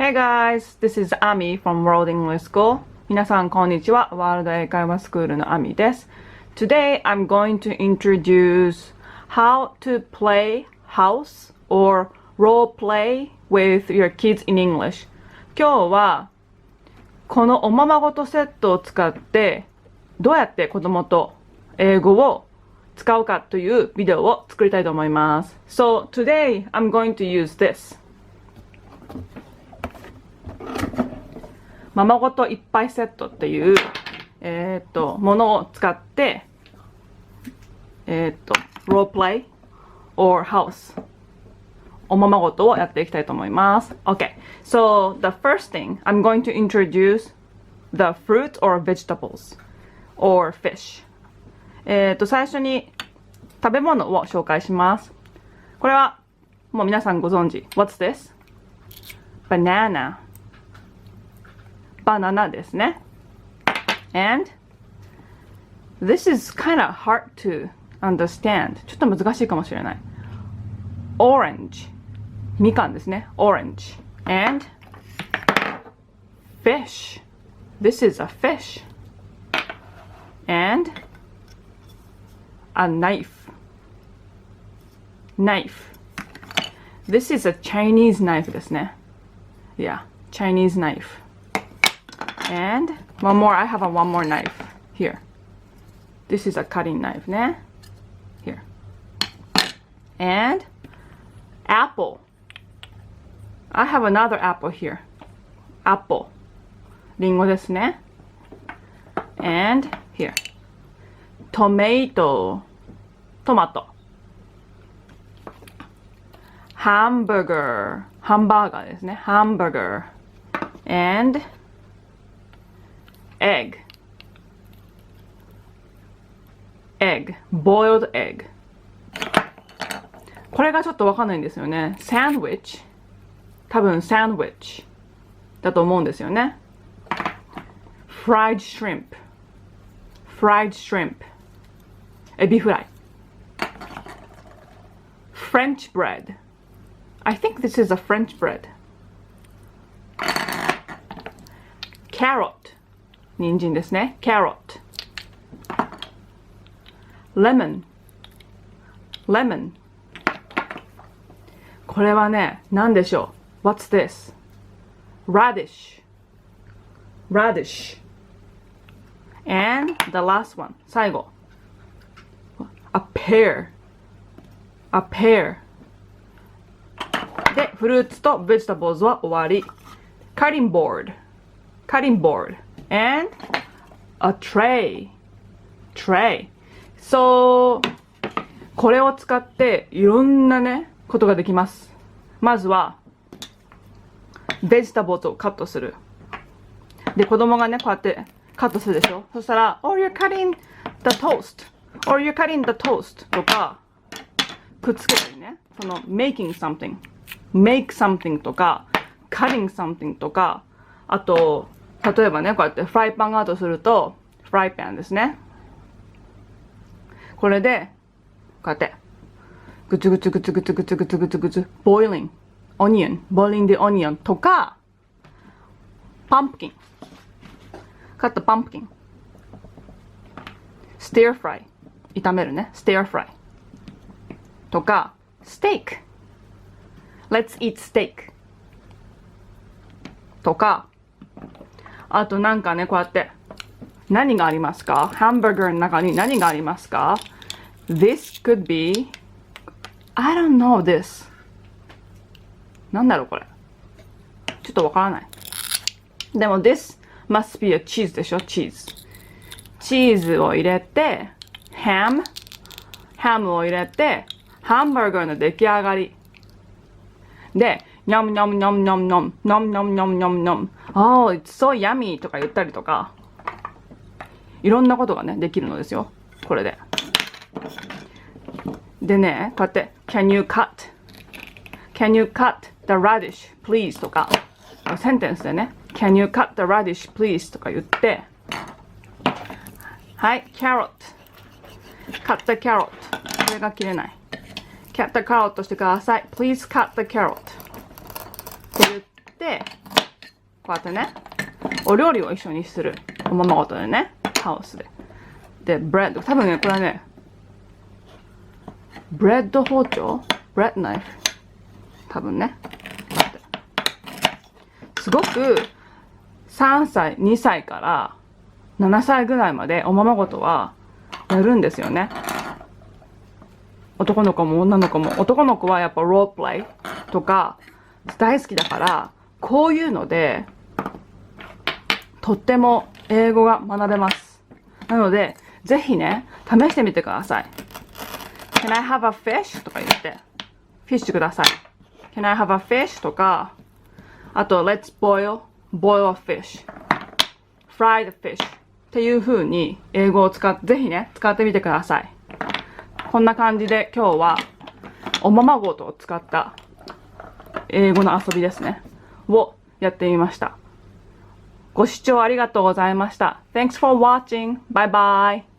Hey guys, this is Ami from World English School. 皆さんこんにちは。ワールド英会話スクールの Ami です。Today I'm going to introduce how to play house or role play with your kids in English. 今日はこのおままごとセットを使ってどうやって子供と英語を使うかというビデオを作りたいと思います。So today I'm going to use this. ままごといっぱいセットっていうものを使ってrole play or house おままごとをやっていきたいと思います。Okay, so the first thing I'm going to introduce the fruit or vegetables or fish. 最初に食べ物を紹介します。これはもう皆さんご存知。What's this? Banana. バナナですね。And this is kind of hard to understand. ちょっと難しいかもしれない。Orange. みかんですね。Orange. And fish. This is a fish. And a knife. Knife. This is a Chinese knife ですね。Yeah, Chinese knife. And one more, I have one more knife here. This is a cutting knife ね。Here. And apple. I have another apple here. Apple. リンゴですね。And here. Tomato. トマト。Hamburger. ハンバーガーですね。Hamburger. And egg. Egg. Boiled egg. これがちょっとわかんないんですよね。Sandwich. 多分 sandwich だと思うんですよね。Fried shrimp. Fried shrimp. エビフライ。French bread. I think this is a French bread. Carrot. 人参ですね。Carrot. Lemon. Lemon. これはね、何でしょう。What's this? Radish. Radish. And the last one. 最後。A pear. A pear. で、フルーツと vegetables は終わり。Cutting board. Cutting board. And a tray. Tray. So, これを使っていろんなね、ことができます。まずは、vegetables をカットする。で、子供がね、こうやってカットするでしょ。そしたら、or you're cutting the toast. or you're cutting the toast とか、くっつけたりね。その、making something. make something とか、cutting something とか、あと、例えばね、こうやってフライパンがあるとすると、フライパンですね。これで、こうやって、ぐつぐつぐつぐつぐつぐつぐつぐつ、boiling, onion, boiling the onion とか、pumpkin, cut the pumpkin, stir fry, 炒めるね、stir fry とか、steak, let's eat steak とか、あとなんかね、こうやって、何がありますか？ハンバーガーの中に何がありますか？ This could be, I don't know this. なんだろうこれ。ちょっとわからない。でも this must be a cheese でしょ？チーズ。チーズを入れて、ハムを入れて、ハンバーガーの出来上がり。で、ニョムニョムニョムニョムニョムニョムニョムニョムニョムニョム Oh, it's so yummy とか言ったりとかいろんなことがねできるのですよこれででねこうやって Can you cut the radish please とかセンテンスでね Can you cut the radish please とか言ってはい carrot cut the carrot これが切れない cut the carrot してください Please cut the carrotって言ってこうやってね、お料理を一緒にする。おままごとでね、ハウスで。で、ブレッド。多分ね、これはね、ブレッド包丁？ブレッドナイフ。多分ね。すごく、3歳、2歳から7歳ぐらいまでおままごとはやるんですよね。男の子も女の子も。男の子はやっぱロープレイとか大好きだから、こういうので、とっても英語が学べます。なので、ぜひね、試してみてください。Can I have a fish? とか言って、フィッシュください。Can I have a fish? とか、あと、Let's boil a fish.Fried fish. っていう風に英語をぜひね、使ってみてください。こんな感じで今日は、おままごとを使った英語の遊びですね。をやってみました。ご視聴ありがとうございました。Thanks for watching. Bye bye.